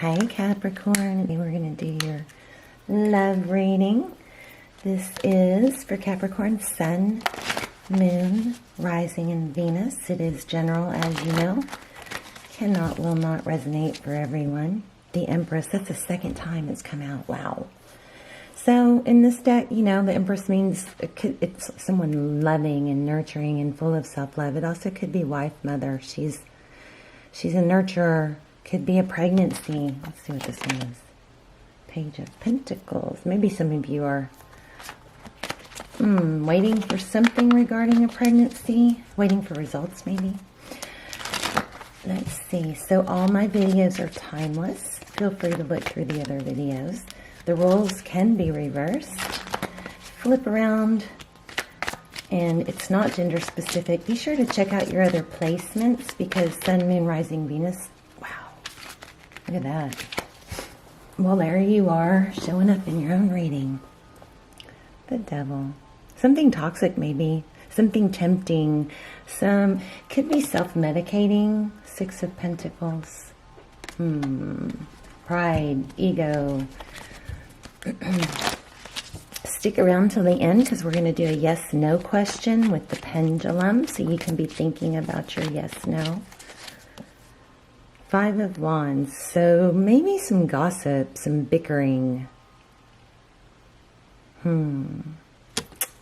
Hi Capricorn, we're going to do your love reading. This is for Capricorn Sun, Moon, Rising, and Venus. It is general, as you know. Will not resonate for everyone. The Empress, that's the second time it's come out. Wow. So in this deck, the Empress means it's someone loving and nurturing and full of self-love. It also could be wife, mother. She's a nurturer. Could be a pregnancy. Let's see what this one is. Page of Pentacles. Maybe some of you are waiting for something regarding a pregnancy. Waiting for results, maybe. Let's see. So all my videos are timeless. Feel free to look through the other videos. The roles can be reversed. Flip around. And it's not gender specific. Be sure to check out your other placements because Sun, Moon, Rising, Venus. Look at that. Well, there you are, showing up in your own reading. The Devil. Something toxic, maybe. Something tempting. Could be self-medicating. Six of Pentacles. Pride, ego. Stick around till the end because we're going to do a yes-no question with the pendulum so you can be thinking about your yes-no. Five of Wands, so maybe some gossip, some bickering. All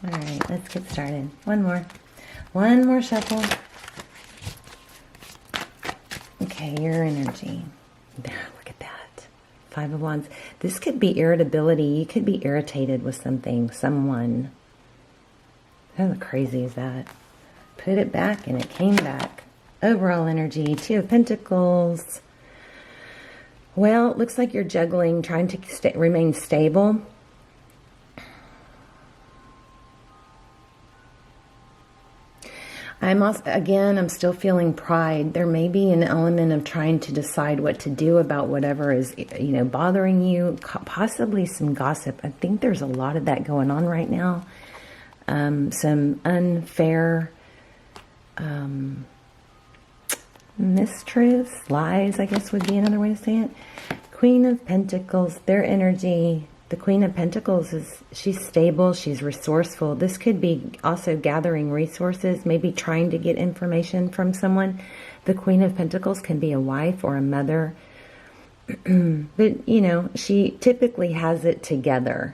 right, let's get started. One more shuffle. Okay, your energy. Look at that. Five of Wands. This could be irritability. You could be irritated with something, someone. How crazy is that? Put it back and it came back. Overall energy, Two of Pentacles. Well, it looks like you're juggling, trying to remain stable. I'm still feeling pride. There may be an element of trying to decide what to do about whatever is, bothering you. Possibly some gossip. I think there's a lot of that going on right now. Some unfair mistruths, lies, I guess would be another way to say it. Queen of Pentacles, their energy. The Queen of Pentacles she's stable, she's resourceful. This could be also gathering resources, maybe trying to get information from someone. The Queen of Pentacles can be a wife or a mother. But, she typically has it together.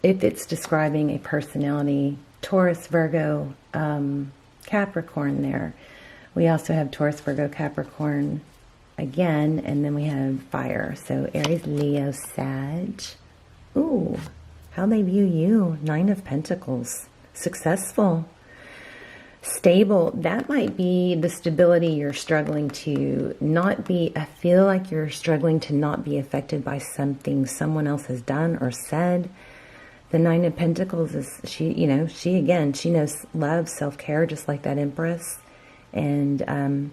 If it's describing a personality, Taurus, Virgo, Capricorn there. We also have Taurus, Virgo, Capricorn again, and then we have fire. So Aries, Leo, Sag. Ooh, how they view you. Nine of Pentacles. Successful. Stable. That might be the stability you're struggling to not be. I feel like you're struggling to not be affected by something someone else has done or said. The Nine of Pentacles is, she knows love, self-care, just like that Empress. And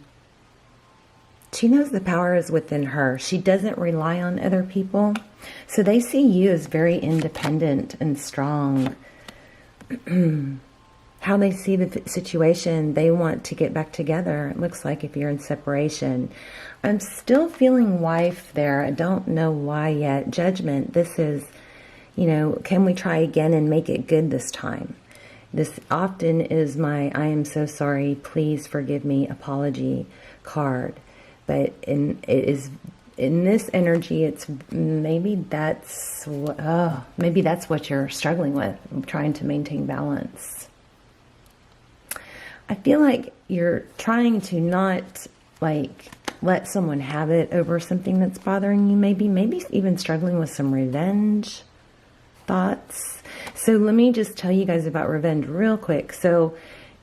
she knows the power is within her. She doesn't rely on other people. So they see you as very independent and strong. How they see the situation, they want to get back together. It looks like if you're in separation. I'm still feeling wife there. I don't know why yet. Judgment. This is, can we try again and make it good this time? This often is my I am so sorry, please forgive me apology card. But in this energy, it's maybe that's what you're struggling with, trying to maintain balance. I feel like you're trying to not let someone have it over something that's bothering you, maybe even struggling with some revenge thoughts. So let me just tell you guys about revenge real quick. So,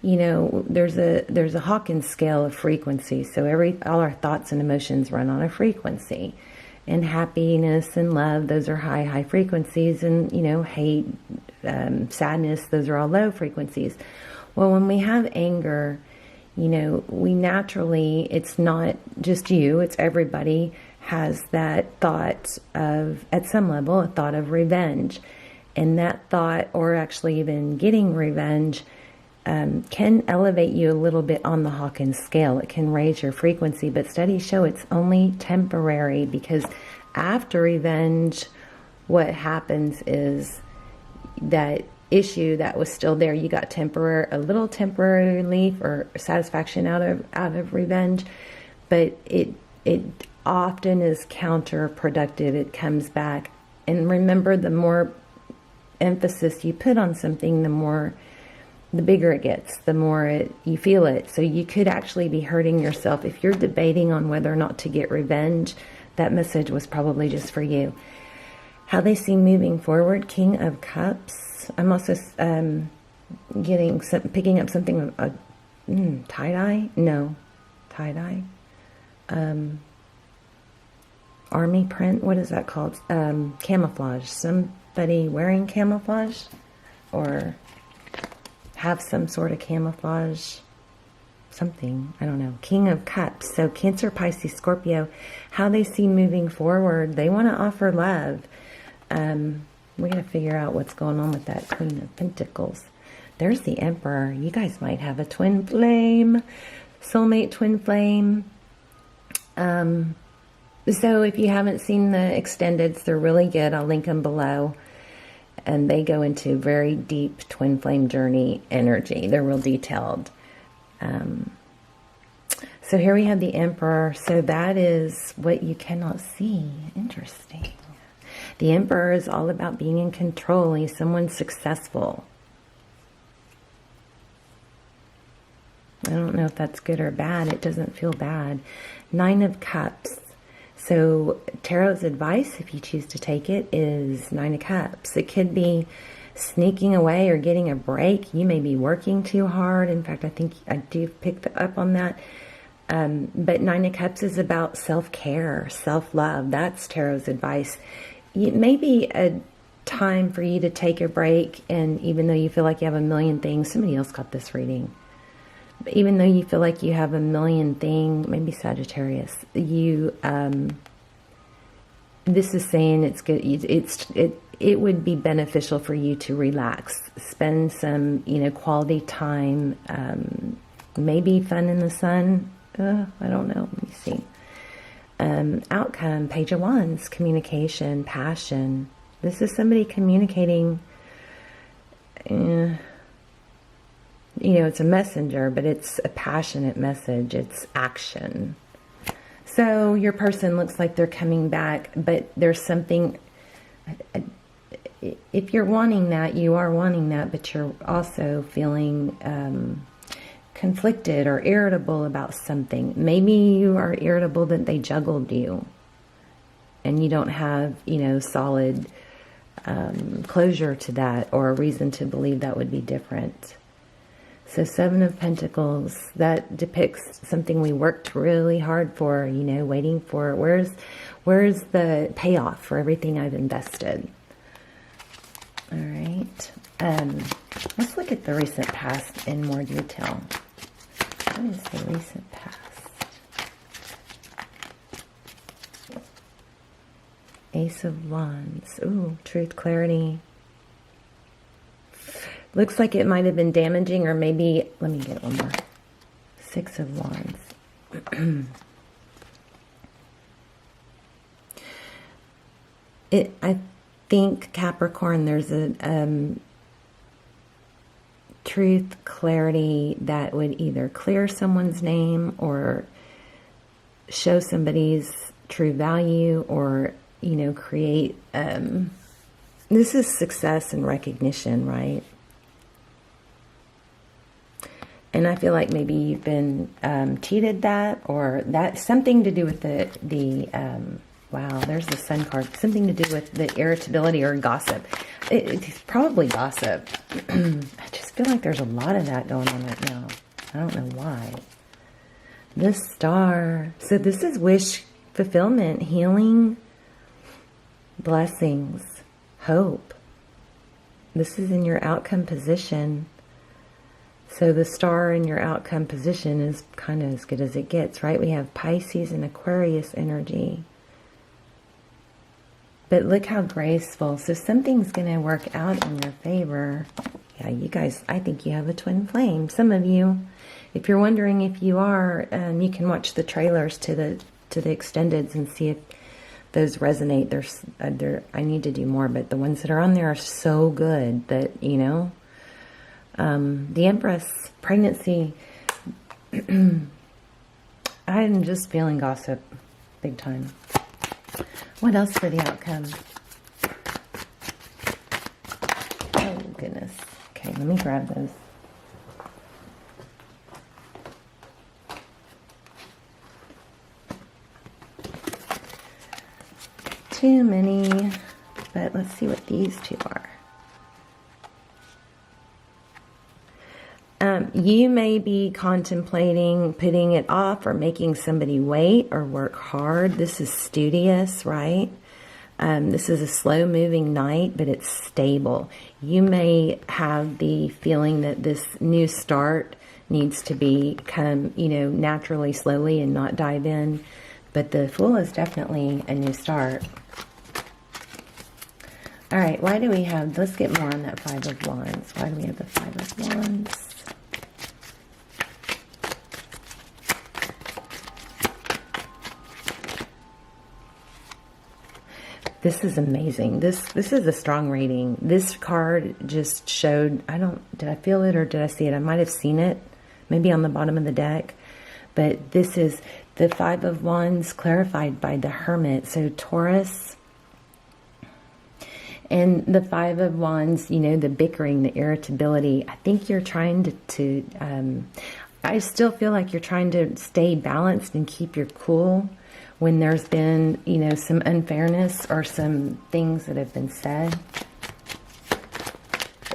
there's a Hawkins scale of frequency. So all our thoughts and emotions run on a frequency. And happiness and love, those are high frequencies. And, hate, sadness, those are all low frequencies. Well, when we have anger, we naturally, it's not just you, it's everybody has that thought of, at some level, a thought of revenge. And that thought, or actually even getting revenge, can elevate you a little bit on the Hawkins scale. It can raise your frequency, but studies show it's only temporary, because after revenge, what happens is that issue that was still there, you got a little temporary relief or satisfaction out of revenge, but it often is counterproductive. It comes back. And remember, the more emphasis you put on something, the bigger it gets, the more you feel it. So you could actually be hurting yourself. If you're debating on whether or not to get revenge, that message was probably just for you. How they see moving forward, King of Cups. I'm also picking up something, tie-dye? No, tie-dye. Army print, what is that called? Camouflage. Somebody wearing camouflage, or have some sort of camouflage, something, I don't know. King of Cups. So Cancer, Pisces, Scorpio, how they see moving forward. They want to offer love. We got to figure out what's going on with that Queen of Pentacles. There's the Emperor. You guys might have a twin flame, soulmate twin flame. So if you haven't seen the extendeds, they're really good. I'll link them below. And they go into very deep twin flame journey energy. They're real detailed. So here we have the Emperor. So that is what you cannot see. Interesting. The Emperor is all about being in control. He's someone successful. I don't know if that's good or bad. It doesn't feel bad. Nine of Cups. So Tarot's advice, if you choose to take it, is Nine of Cups. It could be sneaking away or getting a break. You may be working too hard. In fact, I think I do pick up on that. But Nine of Cups is about self-care, self-love. That's Tarot's advice. It may be a time for you to take a break, and even though you feel like you have a million things, somebody else got this reading. But even though you feel like you have a million things, maybe Sagittarius, this is saying it's good. It would be beneficial for you to relax, spend some, quality time, maybe fun in the sun. I don't know. Let me see. Outcome, Page of Wands, communication, passion. This is somebody communicating. It's a messenger, but it's a passionate message. It's action. So your person looks like they're coming back, but there's something. If you're wanting that, you are wanting that, but you're also feeling conflicted or irritable about something. Maybe you are irritable that they juggled you and you don't have, solid closure to that, or a reason to believe that would be different. So Seven of Pentacles, that depicts something we worked really hard for, waiting for. Where's the payoff for everything I've invested? All right. Let's look at the recent past in more detail. What is the recent past? Ace of Wands. Ooh, truth, clarity. Looks like it might have been damaging, or maybe, let me get one more. Six of Wands. I think, Capricorn, there's a truth, clarity that would either clear someone's name or show somebody's true value, or, create, this is success and recognition, right? And I feel like maybe you've been cheated that, or that's something to do with the wow, there's the Sun card. Something to do with the irritability or gossip. It's probably gossip. I just feel like there's a lot of that going on right now. I don't know why. The Star. So this is wish fulfillment, healing, blessings, hope. This is in your outcome position. So the Star in your outcome position is kind of as good as it gets, right? We have Pisces and Aquarius energy. But look how graceful. So something's going to work out in your favor Yeah, you guys, I think you have a twin flame. Some of you, if you're wondering if you are, you can watch the trailers to the extendeds and see if those resonate. I need to do more, but the ones that are on there are so good that, you know, the Empress, pregnancy, I'm just feeling gossip big time. What else for the outcome? Oh, goodness. Okay, let me grab those. Too many, but let's see what these two are. You may be contemplating putting it off or making somebody wait or work hard. This is studious, right? This is a slow-moving night, but it's stable. You may have the feeling that this new start needs to become, you know, naturally, slowly, and not dive in. But the Fool is definitely a new start. All right, why do we have, let's get more on that Five of Wands. Why do we have the Five of Wands? This is amazing. This is a strong reading. This card just showed, did I feel it or did I see it? I might have seen it, maybe on the bottom of the deck. But this is the Five of Wands clarified by the Hermit. So Taurus and the Five of Wands, you know, the bickering, the irritability. I think you're trying I still feel like you're trying to stay balanced and keep your cool when there's been, you know, some unfairness or some things that have been said.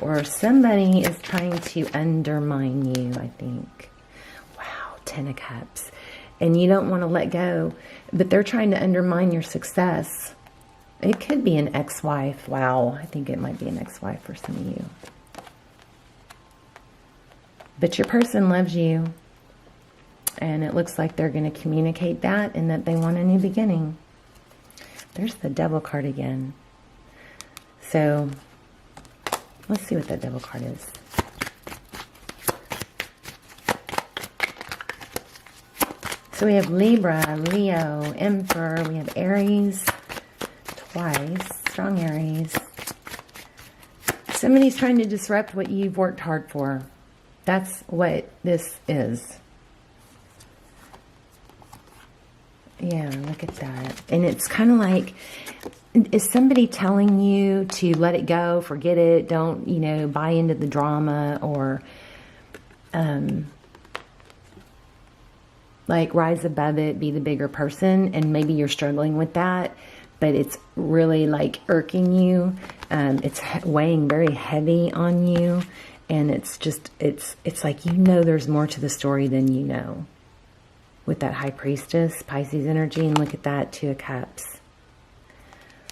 Or somebody is trying to undermine you, I think. Wow, Ten of Cups. And you don't want to let go, but they're trying to undermine your success. It could be an ex-wife. Wow, I think it might be an ex-wife for some of you. But your person loves you. And it looks like they're going to communicate that and that they want a new beginning. There's the Devil card again. So, let's see what that Devil card is. So we have Libra, Leo, Emperor. We have Aries twice. Strong Aries. Somebody's trying to disrupt what you've worked hard for. That's what this is. Yeah, look at that. And it's kind of like, is somebody telling you to let it go, forget it, don't, you know, buy into the drama, or like rise above it, be the bigger person, and maybe you're struggling with that, but it's really like irking you. It's weighing very heavy on you, and it's just, it's like, you know, there's more to the story than you know. With that High Priestess, Pisces energy, and look at that, Two of Cups.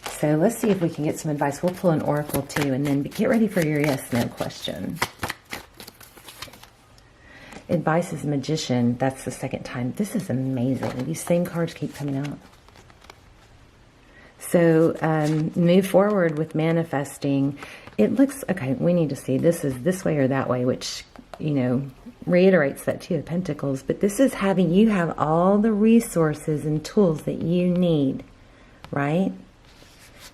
So let's see if we can get some advice. We'll pull an oracle too, and then get ready for your yes/no question. Advice is Magician. That's the second time. This is amazing. These same cards keep coming out. So move forward with manifesting. It looks, okay, we need to see, this is this way or that way, which, you know, reiterates that Two of Pentacles. But this is having you have all the resources and tools that you need, right?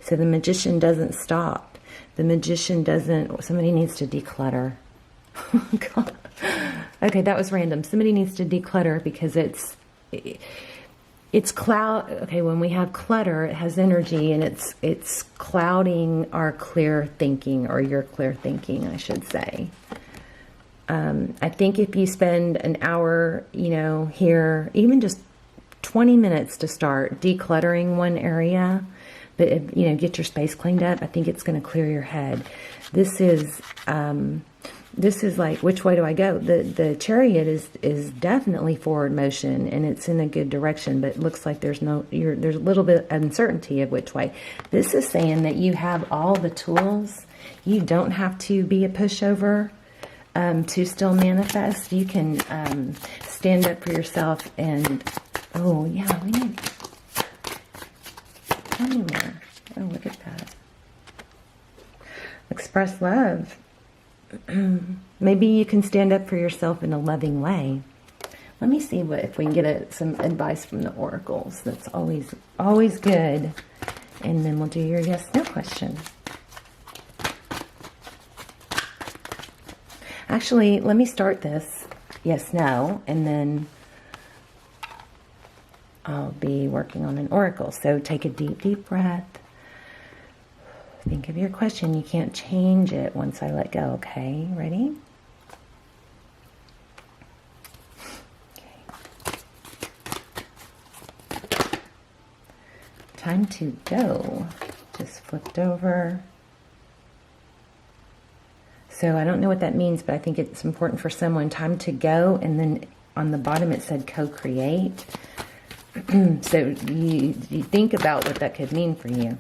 So the Magician doesn't stop. The Magician doesn't, somebody needs to declutter. God. Okay, that was random. Somebody needs to declutter because it's cloud. Okay, when we have clutter, it has energy, and it's clouding our clear thinking, or your clear thinking, I should say. I think if you spend an hour, you know, here, even just 20 minutes to start decluttering one area, but, you know, get your space cleaned up, I think it's going to clear your head. This is like, which way do I go? The Chariot is definitely forward motion, and it's in a good direction, but it looks like there's a little bit of uncertainty of which way. This is saying that you have all the tools. You don't have to be a pushover to still manifest. You can stand up for yourself, and oh yeah, we need, tell me more. Oh, look at that. Express love. Maybe you can stand up for yourself in a loving way. Let me see if we can get some advice from the oracles. That's always good. And then we'll do your yes/no question. Actually, let me start this yes/no, and then I'll be working on an oracle. So take a deep, deep breath. Think of your question. You can't change it once I let go, okay? Ready? Time to go. Just flipped over. So I don't know what that means, but I think it's important for someone. Time to go, and then on the bottom it said co-create. So you think about what that could mean for you.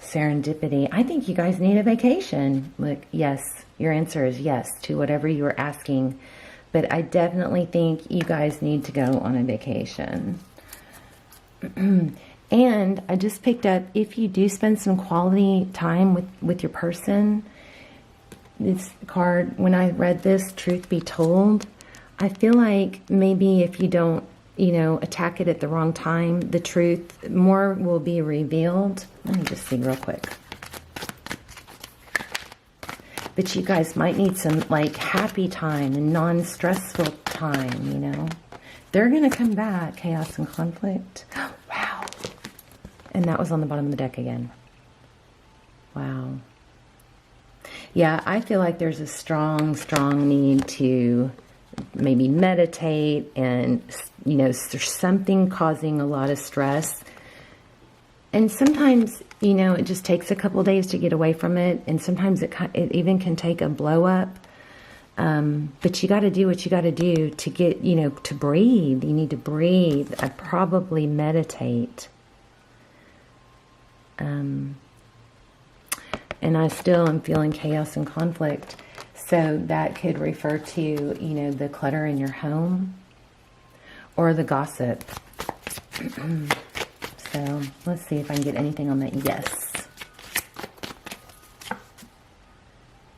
Serendipity. I think you guys need a vacation. Look, yes, your answer is yes to whatever you were asking. But I definitely think you guys need to go on a vacation. And I just picked up, if you do spend some quality time with your person, this card, when I read this, truth be told, I feel like maybe if you don't, attack it at the wrong time, the truth, more will be revealed. Let me just see real quick. But you guys might need some happy time and non-stressful time, They're going to come back, chaos and conflict. Wow. And that was on the bottom of the deck again. Wow. Yeah, I feel like there's a strong, strong need to maybe meditate, and, there's something causing a lot of stress. And sometimes, it just takes a couple days to get away from it. And sometimes it even can take a blow up. But you got to do what you got to do to get, to breathe. You need to breathe. I probably meditate. And I still am feeling chaos and conflict. So that could refer to, the clutter in your home or the gossip. So let's see if I can get anything on that. Yes.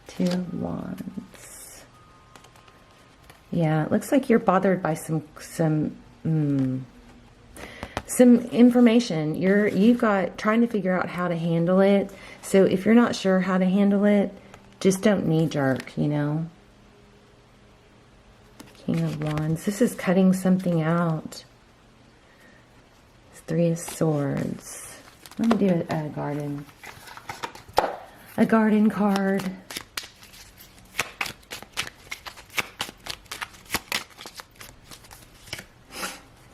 2 of Wands. Yeah, it looks like you're bothered by some information. You've got trying to figure out how to handle it. So if you're not sure how to handle it, just don't knee jerk, King of Wands. This is cutting something out. It's 3 of Swords. Let me do a garden card.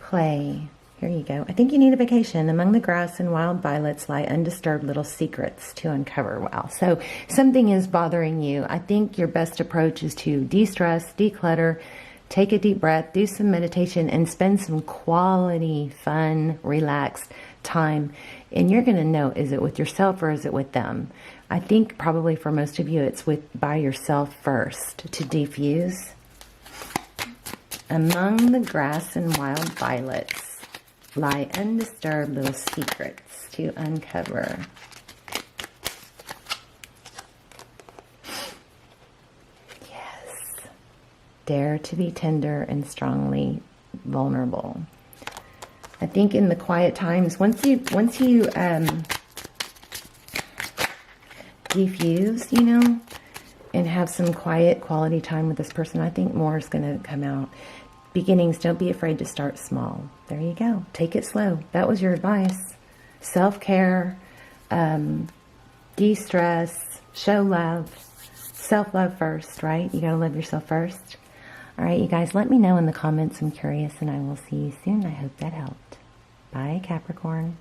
Play. Here you go. I think you need a vacation. Among the grass and wild violets lie undisturbed little secrets to uncover. Wow. So something is bothering you. I think your best approach is to de-stress, declutter, take a deep breath, do some meditation, and spend some quality, fun, relaxed time. And you're going to know, is it with yourself or is it with them? I think probably for most of you, it's by yourself first to defuse. Among the grass and wild violets lie undisturbed little secrets to uncover. Yes. Dare to be tender and strongly vulnerable. I think in the quiet times, once you defuse, and have some quiet quality time with this person, I think more is going to come out. Beginnings, don't be afraid to start small. There you go. Take it slow. That was your advice. Self-care, de-stress, show love, self-love first, right? You got to love yourself first. All right, you guys, let me know in the comments. I'm curious, and I will see you soon. I hope that helped. Bye, Capricorn.